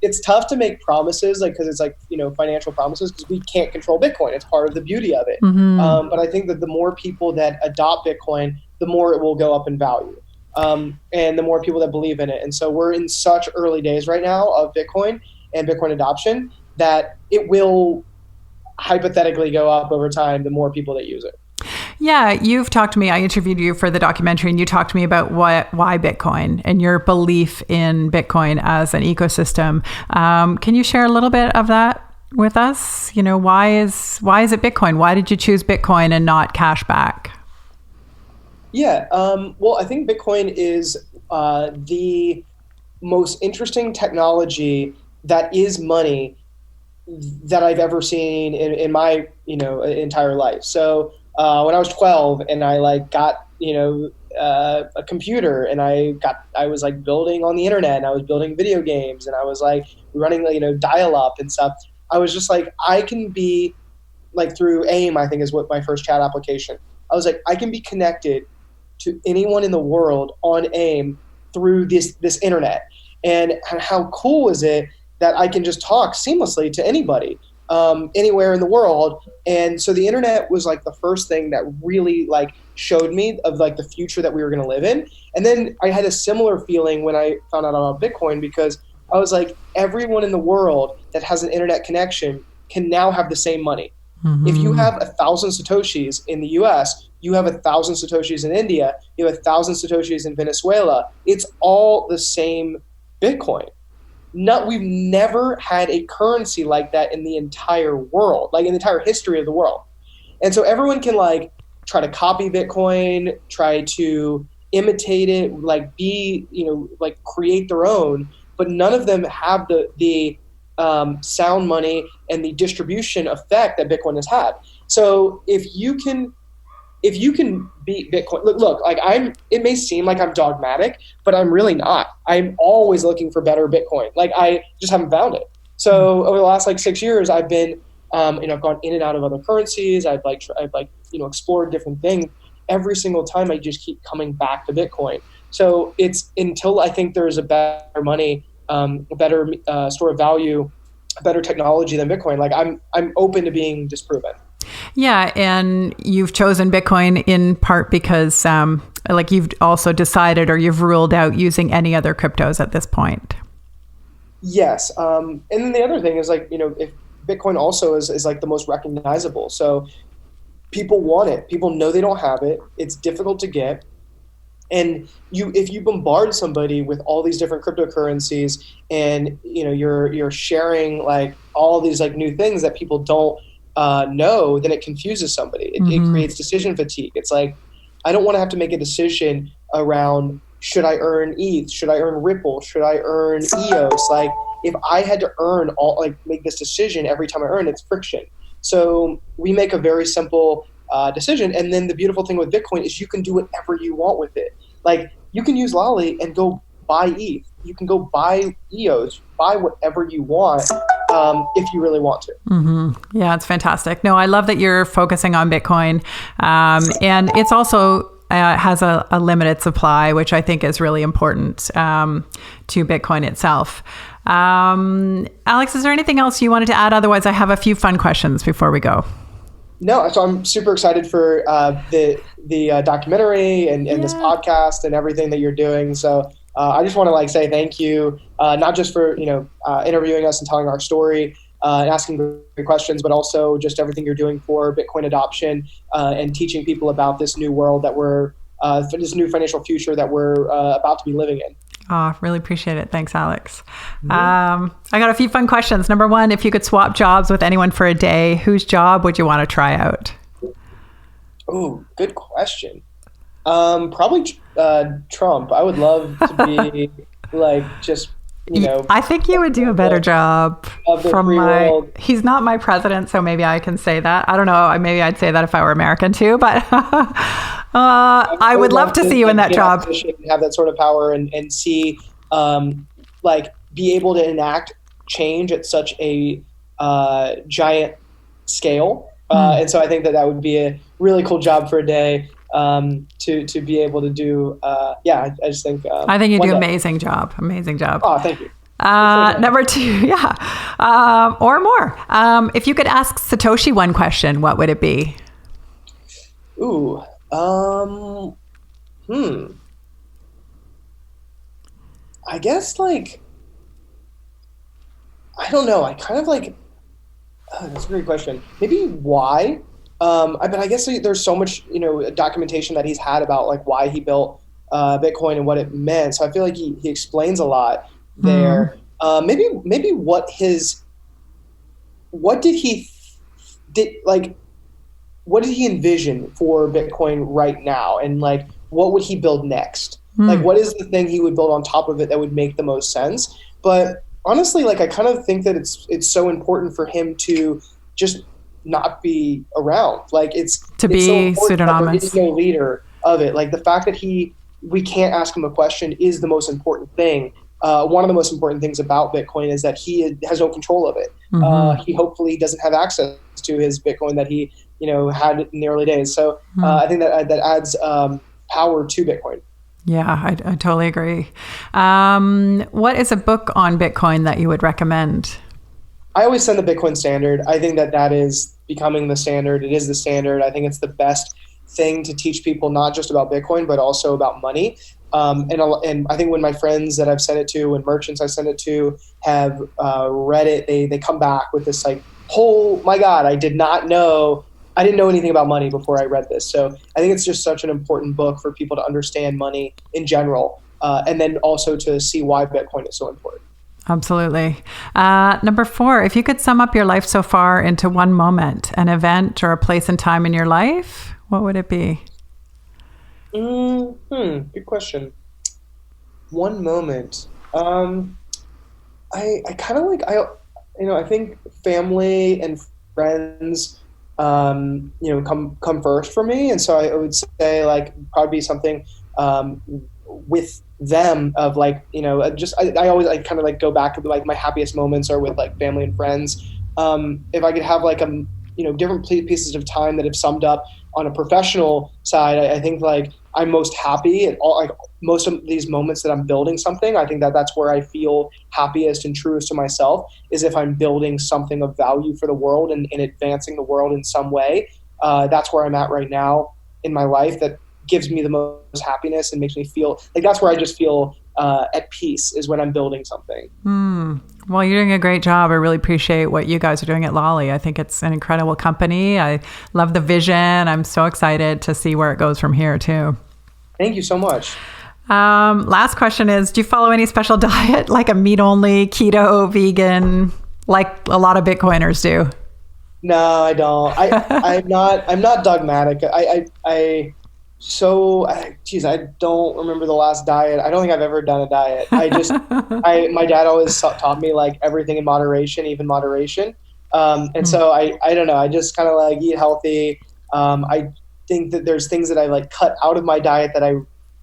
it's tough to make promises, like, because it's like, financial promises, because we can't control Bitcoin. It's part of the beauty of it. Mm-hmm. But I think that the more people that adopt Bitcoin, the more it will go up in value. And the more people that believe in it. And so we're in such early days right now of Bitcoin. and Bitcoin adoption, that it will hypothetically go up over time the more people that use it. Yeah, you've talked to me. I interviewed you for the documentary, and you talked to me about why Bitcoin and your belief in Bitcoin as an ecosystem. Can you share a little bit of that with us? You know, why is it Bitcoin? Why did you choose Bitcoin and not cash back? Yeah, well, I think Bitcoin is the most interesting technology that is money that I've ever seen in my entire life. So when I was 12 and I got a computer, and I was building on the internet, and I was building video games, and I was running dial up and stuff. I was just I can be through AIM, I think is what my first chat application. I was I can be connected to anyone in the world on AIM through this internet. And how cool is it that I can just talk seamlessly to anybody anywhere in the world? And so the internet was the first thing that really showed me of the future that we were going to live in. And then I had a similar feeling when I found out about Bitcoin, because I was everyone in the world that has an internet connection can now have the same money. Mm-hmm. If you have 1,000 Satoshis in the US, you have 1,000 Satoshis in India, you have 1,000 Satoshis in Venezuela. It's all the same Bitcoin. We've never had a currency like that in the entire world, in the entire history of the world. And so everyone can try to copy Bitcoin, try to imitate it, create their own, but none of them have the sound money and the distribution effect that Bitcoin has had. So if you can beat Bitcoin, look, it may seem like I'm dogmatic, but I'm really not. I'm always looking for better Bitcoin. I just haven't found it. So over the last 6 years, I've been, I've gone in and out of other currencies. I've explored different things. Every single time I just keep coming back to Bitcoin. So it's until I think there's a better money, a better store of value, a better technology than Bitcoin. I'm open to being disproven. Yeah, and you've chosen Bitcoin in part because you've also decided, or you've ruled out using any other cryptos at this point. Yes. And then the other thing is if Bitcoin also is the most recognizable. So people want it. People know they don't have it. It's difficult to get. And if you bombard somebody with all these different cryptocurrencies, and you're sharing all these new things that people don't know, then it confuses somebody. It creates decision fatigue. It's I don't want to have to make a decision around, should I earn ETH? Should I earn Ripple? Should I earn EOS? If I had to make this decision every time I earn, it's friction. So we make a very simple decision. And then the beautiful thing with Bitcoin is you can do whatever you want with it. You can use Lolli and go buy ETH. You can go buy EOS, buy whatever you want if you really want to. Mm-hmm. Yeah, it's fantastic. No, I love that you're focusing on Bitcoin. And it's also has a limited supply, which I think is really important to Bitcoin itself. Alex, is there anything else you wanted to add? Otherwise, I have a few fun questions before we go. No, so I'm super excited for the documentary and this podcast and everything that you're doing. So I just want to say thank you, not just for interviewing us and telling our story and asking great questions, but also just everything you're doing for Bitcoin adoption and teaching people about this new world that we're this new financial future that we're about to be living in. Oh, really appreciate it. Thanks, Alex. I got a few fun questions. Number one, if you could swap jobs with anyone for a day, whose job would you want to try out? Oh, good question. Probably Trump. I would love to be just, I think you would do a better job from world. He's not my president, so maybe I can say that. I don't know. Maybe I'd say that if I were American too, but I would love to see you in that job. Have that sort of power and see, be able to enact change at such a giant scale. And so I think that would be a really cool job for a day. To be able to do, I just think. I think you do amazing job. Oh, thank you. Number two, or more. If you could ask Satoshi one question, what would it be? Ooh, I guess I don't know. I kind of like, that's a great question. Maybe why? But I guess there's so much, documentation that he's had about like why he built Bitcoin and what it meant. So I feel like he explains a lot there. Maybe what did he envision for Bitcoin right now? And like, what would he build next? Like, what is the thing he would build on top of it that would make the most sense? But honestly, like, I kind of think that it's so important for him to just not be around. Like, it's be so pseudonymous. There is no leader of it. Like, the fact that we can't ask him a question is the most important thing. One of the most important things about Bitcoin is that he has no control of it. He hopefully doesn't have access to his Bitcoin that he had in the early days. So I think that adds power to Bitcoin. Yeah, I totally agree. What is a book on Bitcoin that you would recommend? I always send the Bitcoin Standard. I think that is becoming the standard. It is the standard. I think it's the best thing to teach people not just about Bitcoin, but also about money. And I think when my friends that I've sent it to and merchants I sent it to have read it, they come back with this like, oh my God, I didn't know anything about money before I read this. So I think it's just such an important book for people to understand money in general, and then also to see why Bitcoin is so important. Absolutely. Number 4, if you could sum up your life so far into one moment, an event or a place and time in your life, what would it be? Good question. One moment. I kind of like, I think family and friends, come first for me. And so I would say like probably be something, with them of like, I always like kind of like go back to like my happiest moments are with like family and friends. If I could have like, different pieces of time that have summed up on a professional side, I think like I'm most happy and all like most of these moments that I'm building something. I think that's where I feel happiest and truest to myself is if I'm building something of value for the world and advancing the world in some way. That's where I'm at right now in my life. That gives me the most happiness and makes me feel like that's where I just feel at peace is when I'm building something. Well, you're doing a great job. I really appreciate what you guys are doing at Lolli. I think it's an incredible company. I love the vision. I'm so excited to see where it goes from here too. Thank you so much. Last question is, do you follow any special diet, like a meat only, keto, vegan, like a lot of Bitcoiners do? No, I don't. I'm not dogmatic. I don't remember the last diet. I don't think I've ever done a diet. My dad always taught me like everything in moderation, even moderation. So I don't know. I just kind of like eat healthy. I think that there's things that I like cut out of my diet that I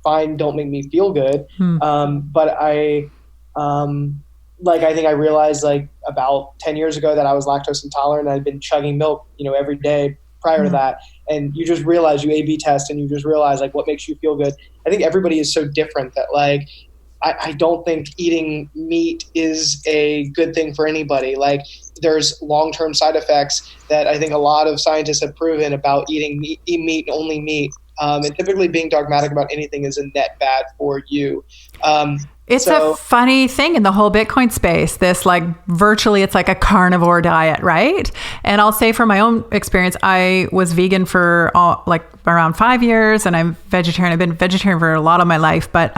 find don't make me feel good. But I think I realized like about 10 years ago that I was lactose intolerant. I'd been chugging milk, every day prior to that. And you just realize you A/B test and you just realize like what makes you feel good. I think everybody is so different that like, I don't think eating meat is a good thing for anybody. Like there's long-term side effects that I think a lot of scientists have proven about eating meat, only meat. And typically being dogmatic about anything is a net bad for you. It's a funny thing in the whole Bitcoin space, this like virtually it's like a carnivore diet, right? And I'll say from my own experience, I was vegan for around 5 years and I'm vegetarian. I've been vegetarian for a lot of my life, but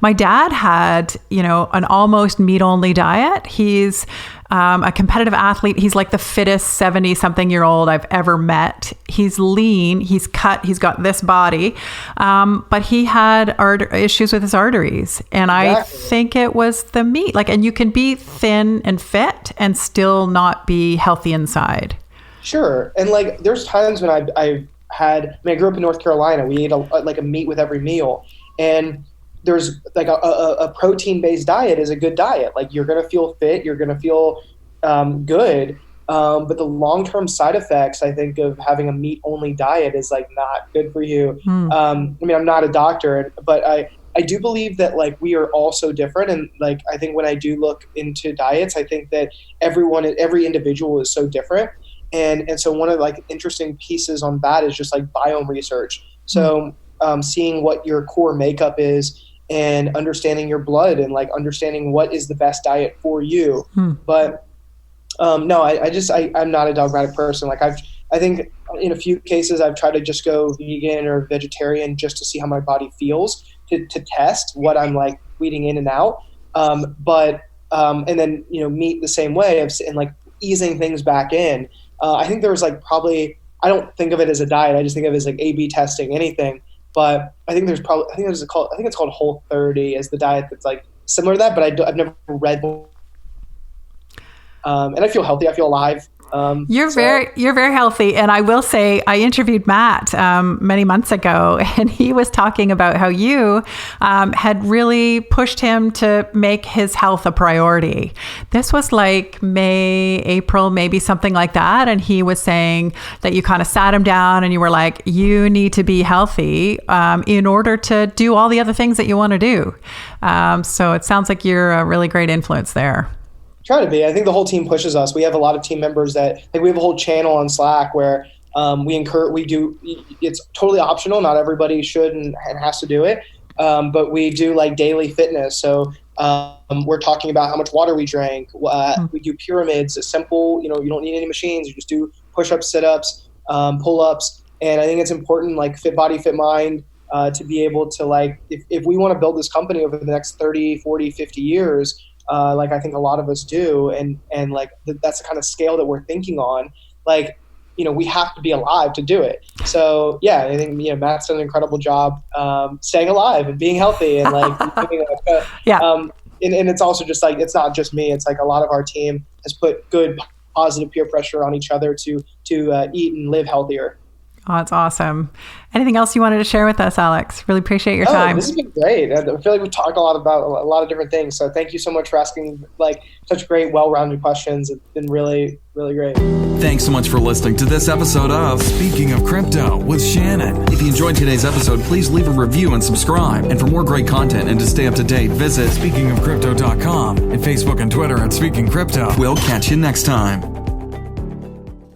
my dad had, an almost meat only diet. He's a competitive athlete. He's like the fittest 70-something-year-old I've ever met. He's lean, he's cut, he's got this body, but he had issues with his arteries. And exactly. I think it was the meat. And you can be thin and fit and still not be healthy inside. Sure. And there's times when I grew up in North Carolina. We ate a meat with every meal. And there's like a protein-based diet is a good diet. Like you're going to feel fit, you're going to feel good. But the long-term side effects, I think, of having a meat-only diet is like not good for you. I'm not a doctor, but I do believe that like we are all so different. And like, I think when I do look into diets, I think that every individual is so different. And so one of like interesting pieces on that is just like biome research. So seeing what your core makeup is, and understanding your blood and like understanding what is the best diet for you. But No, I'm not a dogmatic person. Like I think in a few cases I've tried to just go vegan or vegetarian just to see how my body feels to test what I'm like weeding in and out. And then, meat the same way and like easing things back in. I think there's like probably, I don't think of it as a diet. I just think of it as like A/B testing anything. But I think it's called Whole30 as the diet that's like similar to that. But I've never read. And I feel healthy. I feel alive. You're very healthy. And I will say, I interviewed Matt many months ago, and he was talking about how you had really pushed him to make his health a priority. This was like May, April, maybe something like that. And he was saying that you kind of sat him down and you were like, you need to be healthy in order to do all the other things that you want to do. So it sounds like you're a really great influence there. Try to be. I think the whole team pushes us. We have a lot of team members that, like, we have a whole channel on Slack where it's totally optional. Not everybody should and has to do it. But we do like daily fitness. So we're talking about how much water we drank. We do pyramids, a simple, you don't need any machines. You just do push-ups, sit-ups, pull-ups. And I think it's important, like fit body, fit mind, to be able to, like, if we want to build this company over the next 30, 40, 50 years, like I think a lot of us do, and like that's the kind of scale that we're thinking on. Like, we have to be alive to do it. So yeah, I think Matt's done an incredible job staying alive and being healthy and like and it's also just like, it's not just me. It's like a lot of our team has put good positive peer pressure on each other to eat and live healthier. Oh, that's awesome. Anything else you wanted to share with us, Alex? Really appreciate your time. This has been great. I feel like we talked a lot about a lot of different things. So thank you so much for asking like such great, well-rounded questions. It's been really, really great. Thanks so much for listening to this episode of Speaking of Crypto with Shannon. If you enjoyed today's episode, please leave a review and subscribe. And for more great content and to stay up to date, visit speakingofcrypto.com and Facebook and Twitter at Speaking Crypto. We'll catch you next time.